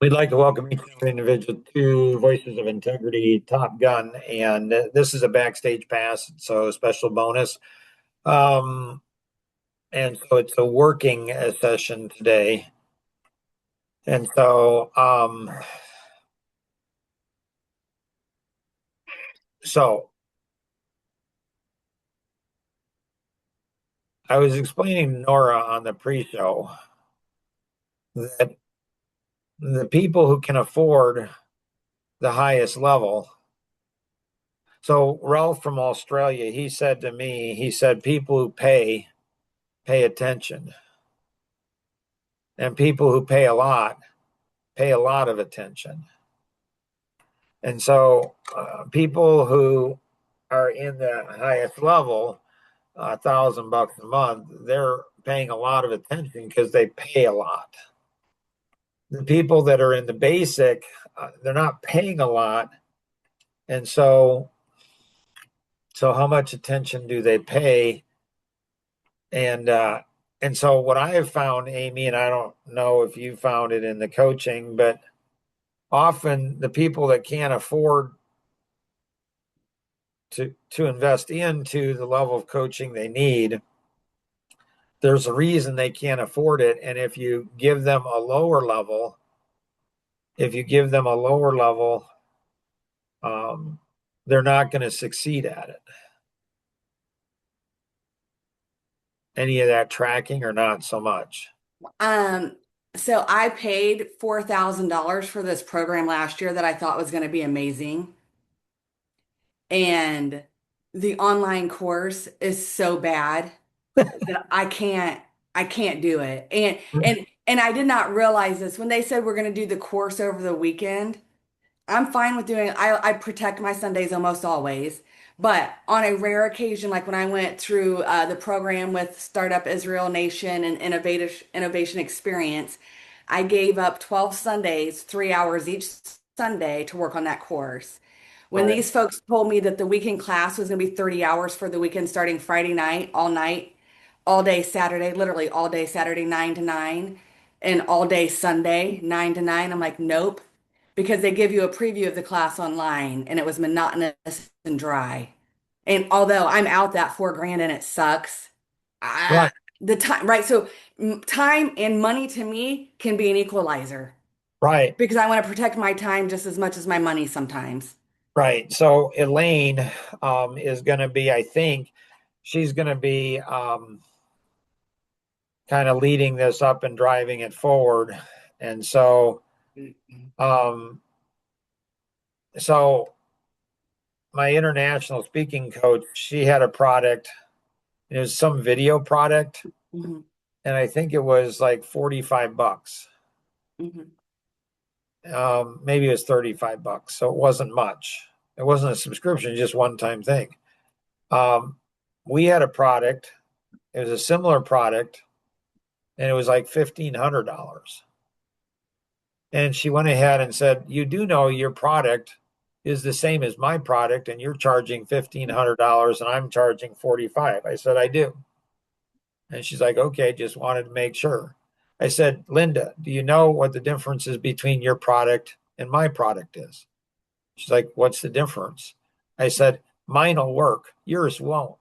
We'd like to welcome each and every individual to Voices of Integrity Top Gun, and this is a backstage pass, so a special bonus. Um, and so it's a working session today, and so I was explaining to Nora on the pre-show that the people who can afford the highest level. So Ralph from Australia, he said to me, he said, people who pay attention, and people who pay a lot of attention. And so people who are in the highest level, $1,000 a month, they're paying a lot of attention because they pay a lot. The people that are in the basic, they're not paying a lot. And so how much attention do they pay? And, uh, and so what I have found, Amy, and I don't know if you found it in the coaching, but often the people that can't afford to invest into the level of coaching they need, there's a reason they can't afford it. And if you give them a lower level, if you give them a lower level, um, they're not going to succeed at it. Any of that tracking or not so much? Um, so I paid $4,000 for this program last year that I thought was going to be amazing. And the online course is so bad that I can't do it. And I did not realize this when they said we're going to do the course over the weekend. I'm fine with doing I protect my Sundays almost always. But on a rare occasion, like when I went through the program with Startup Israel Nation and Innovation Experience, I gave up 12 Sundays, 3 hours each Sunday to work on that course. When Right. these folks told me that the weekend class was going to be 30 hours for the weekend starting Friday night, all day Saturday, literally all day Saturday, 9 to 9, and all day Sunday, 9 to 9, I'm like, nope, because they give you a preview of the class online and it was monotonous and dry. And although I'm out that 4 grand and it sucks, Right. the time, right? So time and money to me can be an equalizer Right. because I want to protect my time just as much as my money sometimes. Right. So Elaine is going to be, I think, she's going to be kind of leading this up and driving it forward. And um, so my international speaking coach, she had a product. It was some video product, Mhm, and I think it was like $45. mhm. Maybe it was $35, so it wasn't much. It wasn't a subscription, just one time thing. Um, we had a product. It was a similar product, and it was like $1,500. And she went ahead and said, "You do know your product is the same as my product, and you're charging $1,500, and I'm charging 45." I said, "I do." And she's like, "Okay, just wanted to make sure." I said, "Linda, do you know what the difference is between your product and my product is?" She's like, "What's the difference?" I said, "Mine will work, yours won't."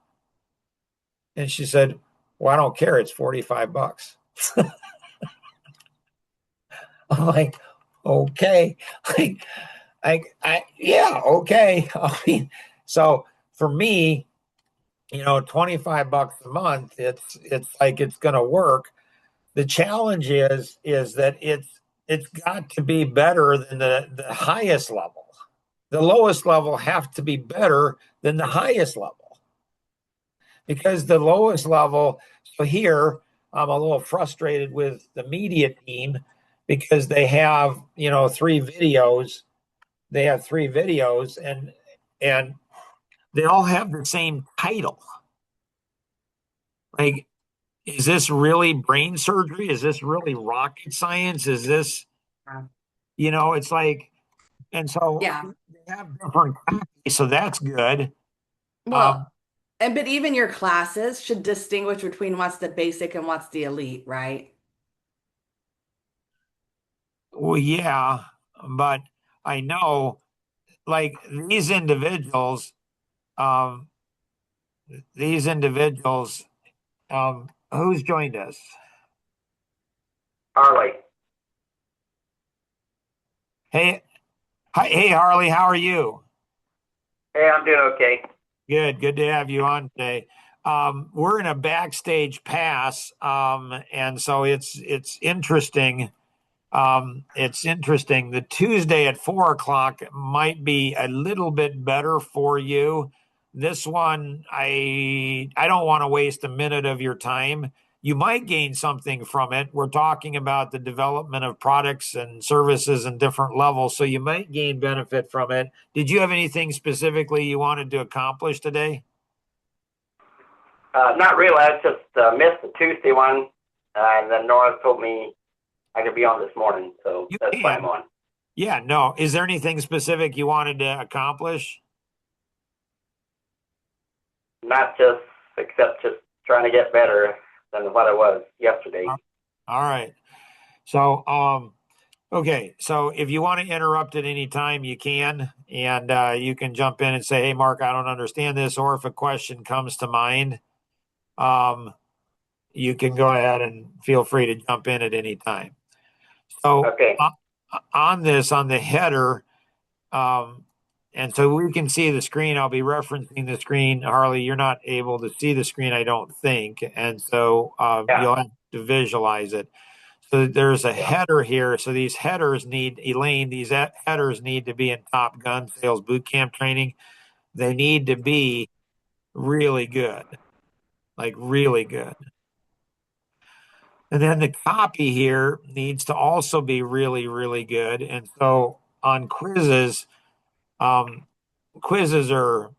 And she said, "Well, I don't care. It's $45." I'm like, "Okay." Like, yeah, okay. I mean, so for me, 25 bucks a month, it's like it's going to work. The challenge is that it's got to be better than the highest level. The lowest level have to be better than the highest level because the lowest level. So here, I'm a little frustrated with the media team because they have, 3 videos. They have 3 videos, and they all have the same title. Like, is this really brain surgery? Is this really rocket science? Is this, it's like, and so Yeah. they have different copies, so that's good. Well, Um, but even your classes should distinguish between what's the basic and what's the elite, right? Well, yeah, but I know like um, these individuals, who's joined us? Harley. Hey, hi, hey, Harley, how are you? Hey, I'm doing okay. Good to have you on today. We're in a backstage pass, and so it's interesting. It's interesting. The Tuesday at 4 o'clock might be a little bit better for you. This one, I don't want to waste a minute of your time. You might gain something from it. We're talking about the development of products and services and different levels, so you might gain benefit from it. Did you have anything specifically you wanted to accomplish today? Not really. I just missed the Tuesday one, and then Nora told me I could be on this morning, so You that's why I'm can. on. Yeah, no. Is there anything specific you wanted to accomplish? Not just except just trying to get better than what I was yesterday. All right. So, okay. So if you want to interrupt at any time, you can, and you can jump in and say, "Hey, Mark, I don't understand this," or if a question comes to mind, um, you can go ahead and feel free to jump in at any time. So, Okay. on this, on the header, um, and so we can see the screen. I'll be referencing the screen. Harley, you're not able to see the screen, I don't think, and so Yeah. you'll have to visualize it. So there's a Yeah. header here. So these headers need, Elaine, these headers need to be in Top Gun sales boot camp training. They need to be really good, like really good. And then the copy here needs to also be really, really good. And so on quizzes, um, quizzes are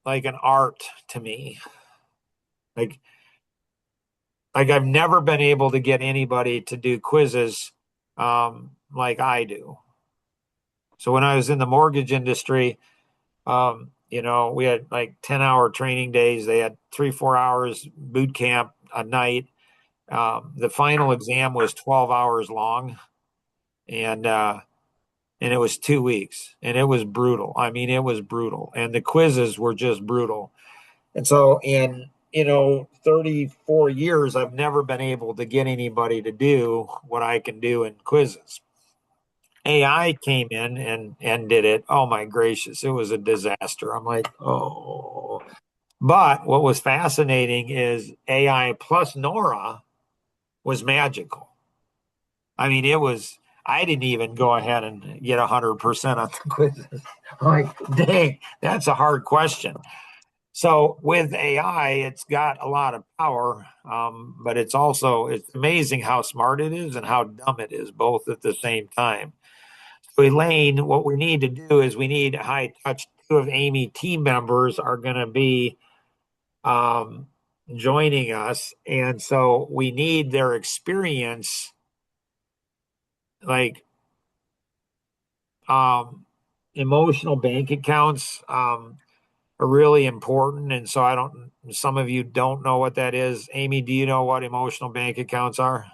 like an art to me. Like, like I've never been able to get anybody to do quizzes like I do. So when I was in the mortgage industry, we had like 10-hour training days. They had 3, 4 hours boot camp a night. The final exam was 12 hours long, and and it was 2 weeks, and it was brutal. I mean, it was brutal, and the quizzes were just brutal. And so, in 34 years, I've never been able to get anybody to do what I can do in quizzes. AI came in and did it. Oh my gracious, it was a disaster. I'm like, oh. But what was fascinating is AI plus Nora was magical. I mean, it was. I didn't even go ahead and get 100% on the quizzes. I'm like, dang, that's a hard question. So with AI, it's got a lot of power, but it's amazing how smart it is and how dumb it is, both at the same time. So Elaine, what we need to do is we need high touch. Two of Amy team members are going to be um, joining us, and so we need their experience, like um, emotional bank accounts. Are really important. And so some of you don't know what that is. Amy, do you know what emotional bank accounts are?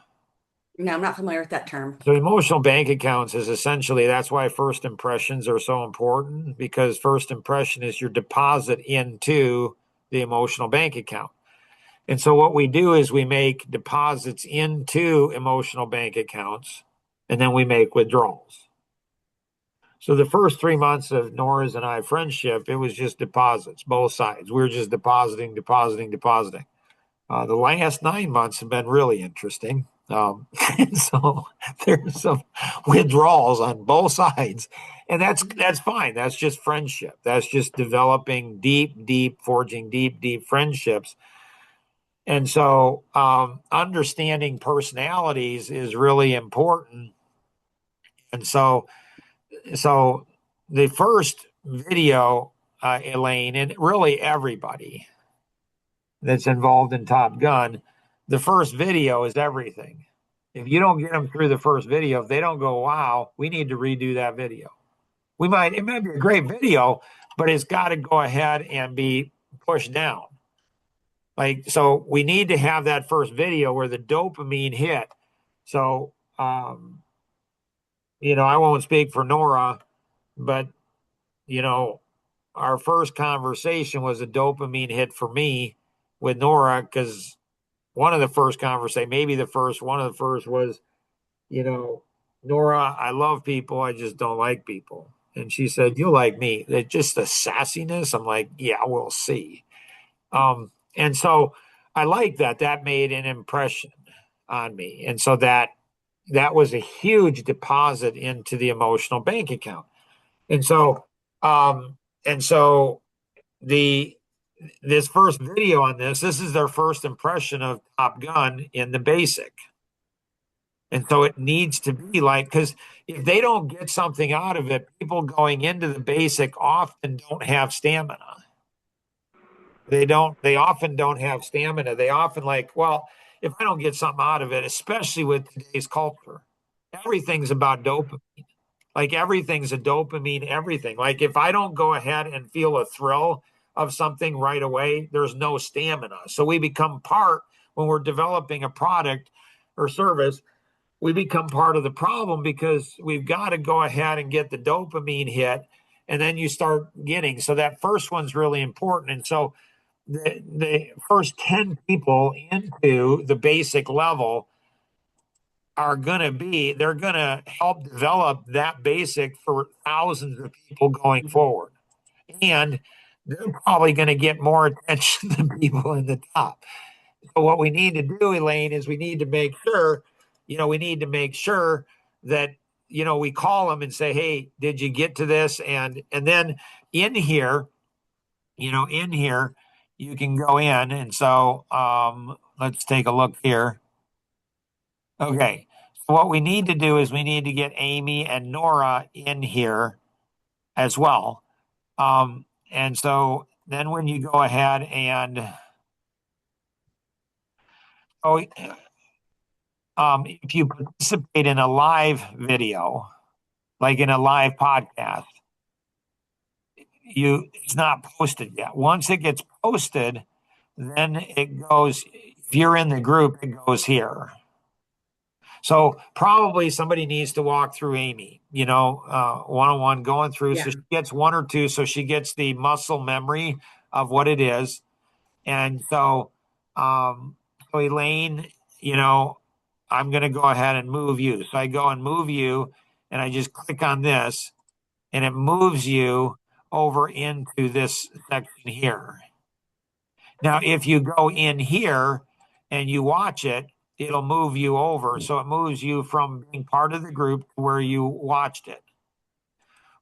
No, I'm not familiar with that term. So emotional bank accounts is essentially, that's why first impressions are so important, because first impression is your deposit into the emotional bank account. And so what we do is we make deposits into emotional bank accounts, and then we make withdrawals. So the first 3 months of Nora's and I friendship, it was just deposits, both sides. We were just depositing, depositing, depositing. The last 9 months have been really interesting. And so there's some withdrawals on both sides, and that's fine. That's just friendship. That's just developing forging deep friendships. And so understanding personalities is really important. And so the first video, Elaine, and really everybody that's involved in Top Gun, the first video is everything. If you don't get them through the first video, if they don't go, wow, we need to redo that video. It might be a great video, but it's got to go ahead and be pushed down. Like, so we need to have that first video where the dopamine hit. So um, I won't speak for Nora, but, you know, our first conversation was a dopamine hit for me with Nora because one of the first conversations, maybe the first, one of the first was, Nora, I love people. I just don't like people. And she said, you like me. That just the sassiness. I'm like, yeah, we'll see. And so I like that. That made an impression on me. And so that was a huge deposit into the emotional bank account. And so, and so the this first video on this is their first impression of Top Gun in the basic. And so it needs to be like, because if they don't get something out of it, people going into the basic often don't have stamina. They often don't have stamina. They often like, well, if I don't get something out of it, especially with today's culture, everything's about dopamine. Like everything's a dopamine, everything. Like if I don't go ahead and feel a thrill of something right away, there's no stamina. So we become part when we're developing a product or service, we become part of the problem because we've got to go ahead and get the dopamine hit. And then you start getting, so that first one's really important. And so the first 10 people into the basic level are going to they're going to help develop that basic for thousands of people going forward. And they're probably going to get more attention than people in the top. So what we need to do, Elaine, is we need to make sure, that, we call them and say, hey, did you get to this? And then in here, you can go in. And so let's take a look here. Okay. So what we need to do is we need to get Amy and Nora in here as well. And so then when you go ahead and if you participate in a live video, like in a live podcast, it's not posted yet. Once it gets posted, then it goes, if you're in the group, it goes here. So probably somebody needs to walk through Amy, one-on-one going through. Yeah. So she gets one or two. So she gets the muscle memory of what it is. And so, Elaine, I'm going to go ahead and move you. So I go and move you and I just click on this and it moves you over into this section here. Now, if you go in here and you watch it, it'll move you over. So it moves you from being part of the group to where you watched it.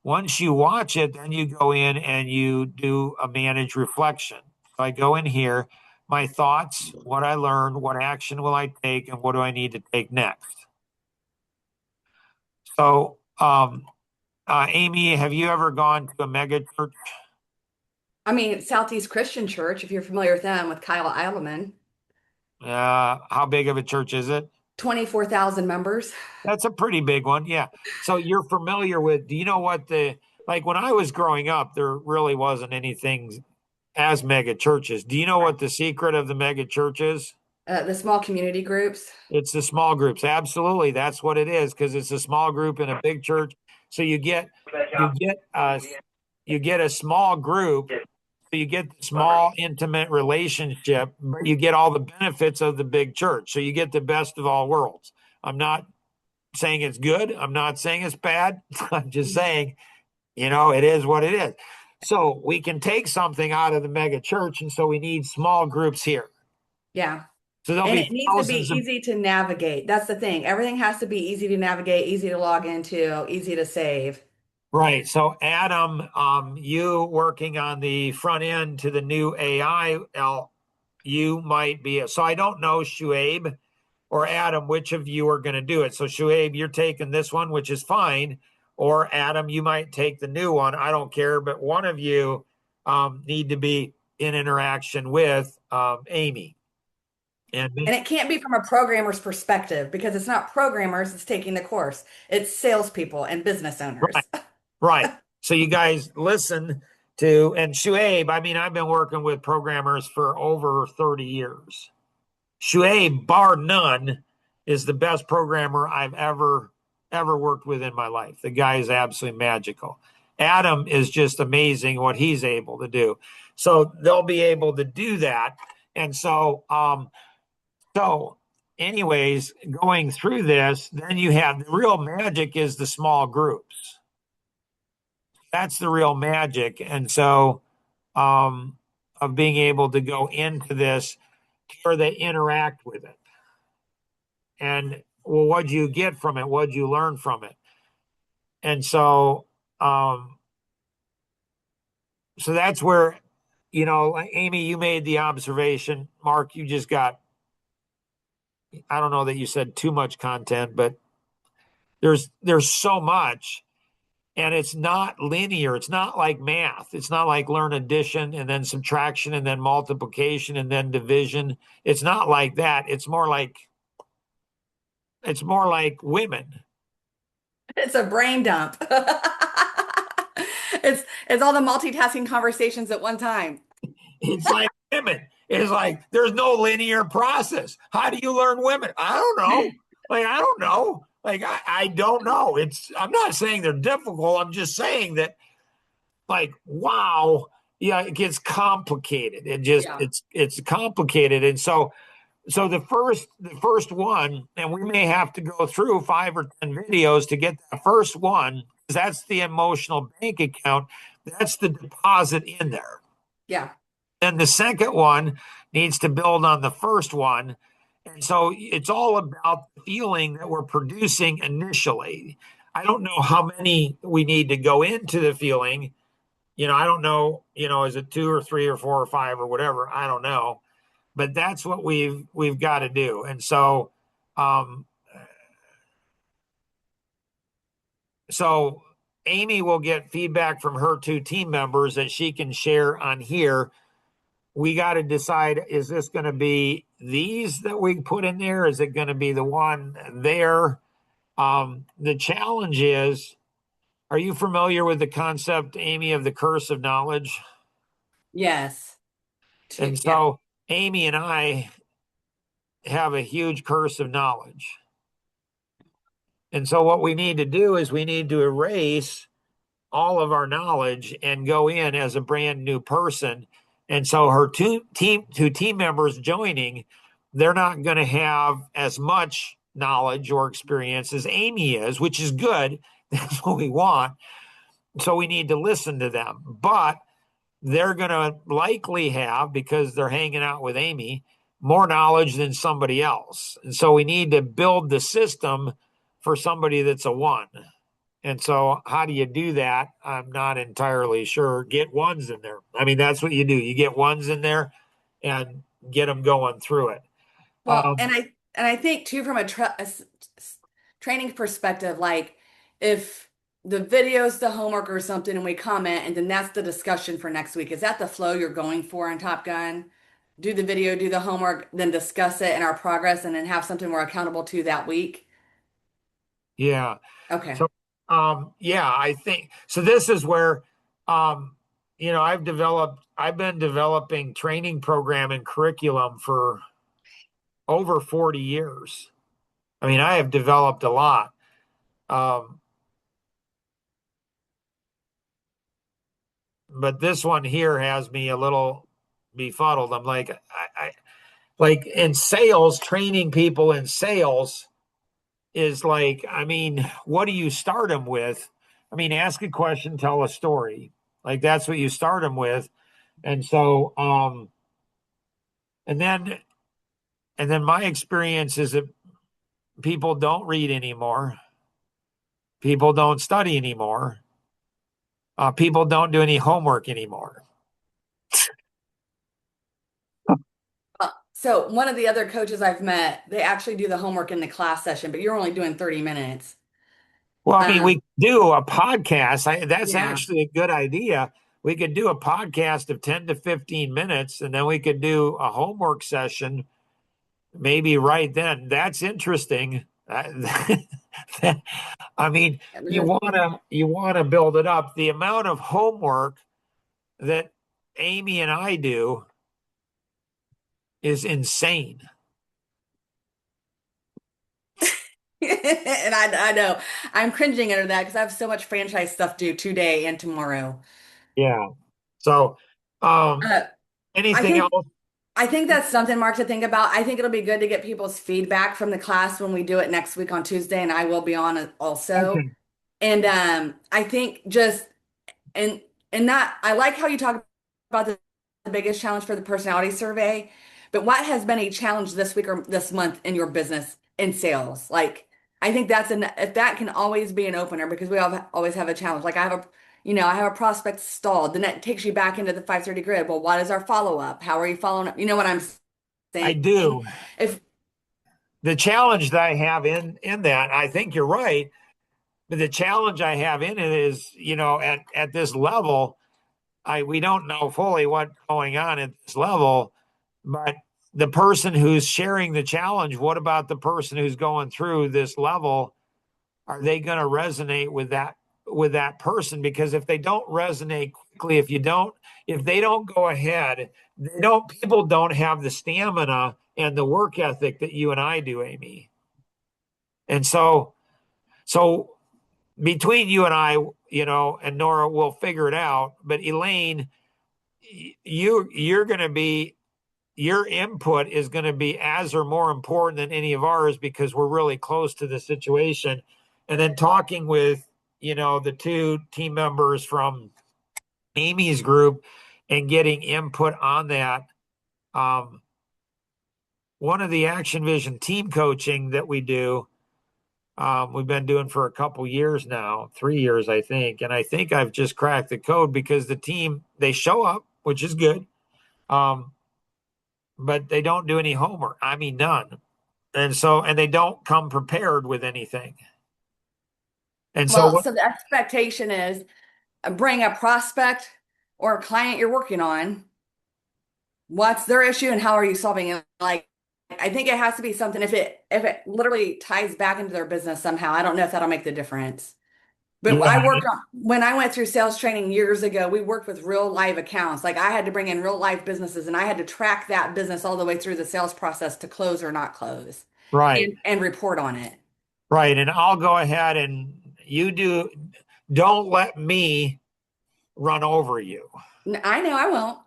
Once you watch it, then you go in and you do a manage reflection. So I go in here, my thoughts, what I learned, what action will I take, and what do I need to take next? So, Amy, have you ever gone to a mega church? I mean, Southeast Christian Church, if you're familiar with them, with Kyle Eidelman. How big of a church is it? 24,000 members. That's a pretty big one. Yeah. So you're familiar with, do you know what like when I was growing up, there really wasn't anything as mega churches. Do you know what the secret of the mega church is? The small community groups. It's the small groups. Absolutely. That's what it is. Because it's a small group in a big church. So you get a small group. So you get the small intimate relationship, but you get all the benefits of the big church. So you get the best of all worlds. I'm not saying it's good. I'm not saying it's bad. I'm just saying, it is what it is. So we can take something out of the mega church. And so we need small groups here. Yeah. So and it needs to be easy to navigate. That's the thing. Everything has to be easy to navigate, easy to log into, easy to save. Right. So Adam, you working on the front end to the new AI, you might be. So I don't know, Shuaib or Adam, which of you are going to do it. So Shuaib, you're taking this one, which is fine. Or Adam, you might take the new one. I don't care. But one of you need to be in interaction with Amy. And it can't be from a programmer's perspective because it's not programmers that's taking the course. It's salespeople and business owners. Right. So you guys listen to, and Shuaib, I mean, I've been working with programmers for over 30 years. Shuaib, bar none, is the best programmer I've ever worked with in my life. The guy is absolutely magical. Adam is just amazing what he's able to do. So they'll be able to do that. And so anyways, going through this, then you have the real magic is the small groups. That's the real magic. And so of being able to go into this where they interact with it. And well, what'd you get from it? What'd you learn from it? And so so that's where, Amy, you made the observation. Mark, you just got, I don't know that you said too much content, but there's so much, and it's not linear. It's not like math. It's not like learn addition and then subtraction and then multiplication and then division. It's not like that. It's more like women. It's a brain dump. It's all the multitasking conversations at one time. It's like women. It's like there's no linear process. How do you learn women? I don't know. I don't know. I don't know. I'm not saying they're difficult. I'm just saying that, wow, yeah, it gets complicated. It's complicated. And so the first one, and we may have to go through 5 or 10 videos to get the first one, because that's the emotional bank account. That's the deposit in there. Yeah. Then the second one needs to build on the first one. And so it's all about the feeling that we're producing initially. I don't know how many we need to go into the feeling. I don't know, is it 2 or 3 or 4 or 5 or whatever? I don't know. But that's what we've got to do. And so Amy will get feedback from her 2 team members that she can share on here. We got to decide, is this going to be these that we put in there? Is it going to be the one there? The challenge is, are you familiar with the concept, Amy, of the curse of knowledge? Yes. And so Amy and I have a huge curse of knowledge. And so what we need to do is we need to erase all of our knowledge and go in as a brand new person. And so her two team members joining, they're not going to have as much knowledge or experience as Amy is, which is good. That's what we want. So we need to listen to them. But they're going to likely have, because they're hanging out with Amy, more knowledge than somebody else. And so we need to build the system for somebody that's a 1. And so how do you do that? I'm not entirely sure. Get 1s in there. I mean, that's what you do. You get 1s in there and get them going through it. Well, and I think too, from a training perspective, like if the video's the homework or something and we comment and then that's the discussion for next week, is that the flow you're going for in Top Gun? Do the video, do the homework, then discuss it and our progress, and then have something we're accountable to that week? Yeah. Okay. So, yeah, I think so. This is where, I've been developing training program and curriculum for over 40 years. I mean, I have developed a lot. But this one here has me a little befuddled. I'm like, like in sales, training people in sales is like, I mean, what do you start them with? I mean, ask a question, tell a story. Like that's what you start them with. And so, and then my experience is that people don't read anymore. People don't study anymore. People don't do any homework anymore. So one of the other coaches I've met, they actually do the homework in the class session, but you're only doing 30 minutes. Well, I mean, we do a podcast. That's Yeah. actually a good idea. We could do a podcast of 10 to 15 minutes, and then we could do a homework session maybe right then. That's interesting. I mean, you want to build it up. The amount of homework that Amy and I do is insane. And I know I'm cringing under that because I have so much franchise stuff due today and tomorrow. Yeah. So, um, Uh, I anything think else? I think that's something, Mark, to think about. I think it'll be good to get people's feedback from the class when we do it next week on Tuesday, and I will be on it also. Okay. And I think just and that I like how you talk about the biggest challenge for the personality survey, but what has been a challenge this week or this month in your business in sales? Like, I think that's an if that can always be an opener because we all always have a challenge. Like I have a prospect stalled, then that takes you back into the 530 grid. Well, what is our follow up? How are you following up? You know what I'm I saying? do. If The challenge that I have in that, I think you're right, but the challenge I have in it is, at this level, we don't know fully what's going on at this level, but the person who's sharing the challenge, what about the person who's going through this level? Are they going to resonate with that person? Because if they don't resonate quickly, if they don't go ahead, people don't have the stamina and the work ethic that you and I do, Amy. And so between you and I, and Nora, we'll figure it out. But Elaine, you're going to be your input is going to be as or more important than any of ours because we're really close to the situation. And then talking with, the two team members from Amy's group and getting input on that. One of the Action Vision team coaching that we do, we've been doing for a couple years now, 3 years, I think. And I think I've just cracked the code because the team, they show up, which is good. But they don't do any homework. I mean, none. And they don't come prepared with anything. And so well, what, so the expectation is bring a prospect or a client you're working on. What's their issue and how are you solving it? Like, I think it has to be something if it literally ties back into their business somehow. I don't know if that'll make the difference. But yeah, I worked on when I went through sales training years ago, we worked with real live accounts. Like I had to bring in real life businesses and I had to track that business all the way through the sales process to close or not close right, and report on it. right. And I'll go ahead and don't let me run over you. I know I won't.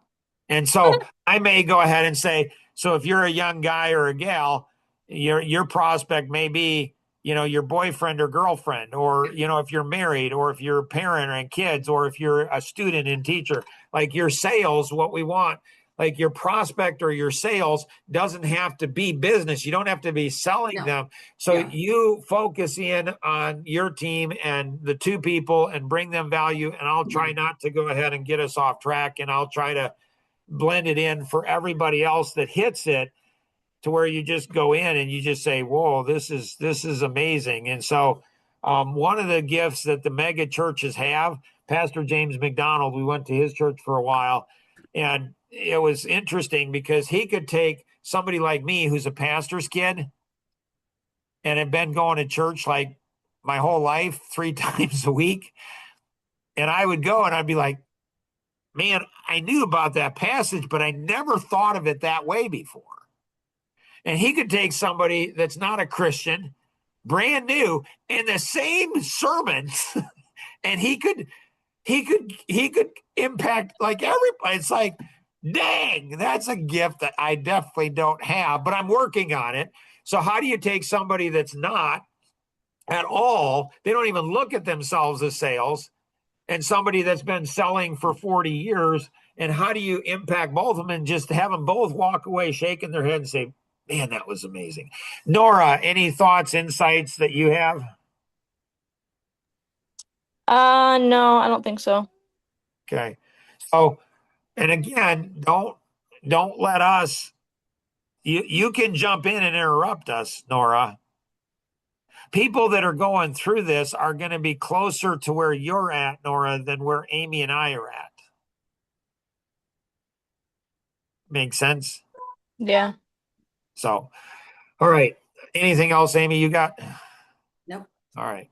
And so I may go ahead and say, so if you're a young guy or a gal, your prospect may be, your boyfriend or girlfriend, or, if you're married, or if you're a parent and kids, or if you're a student and teacher, like your sales, what we want, like your prospect or your sales doesn't have to be business. You don't have to be selling No. them. So Yeah. you focus in on your team and the two people and bring them value. And I'll try not to go ahead and get us off track. And I'll try to blend it in for everybody else that hits it to where you just go in and you just say, whoa, this is amazing. And so one of the gifts that the mega churches have, Pastor James McDonald, we went to his church for a while, and it was interesting because he could take somebody like me who's a pastor's kid and had been going to church like my whole life 3 times a week. And I would go and I'd be like, man, I knew about that passage, but I never thought of it that way before. And he could take somebody that's not a Christian, brand new, in the same sermons, and he could impact like everybody. It's like, dang, that's a gift that I definitely don't have, but I'm working on it. So how do you take somebody that's not at all? They don't even look at themselves as sales, and somebody that's been selling for 40 years, and how do you impact both of them and just have them both walk away shaking their head and say, man, that was amazing. Nora, any thoughts, insights that you have? No, I don't think so. Okay. So, and again, don't let us, you can jump in and interrupt us, Nora. People that are going through this are going to be closer to where you're at, Nora, than where Amy and I are at. Makes sense? Yeah. So, all right. Anything else, Amy, you got? Nope. All right.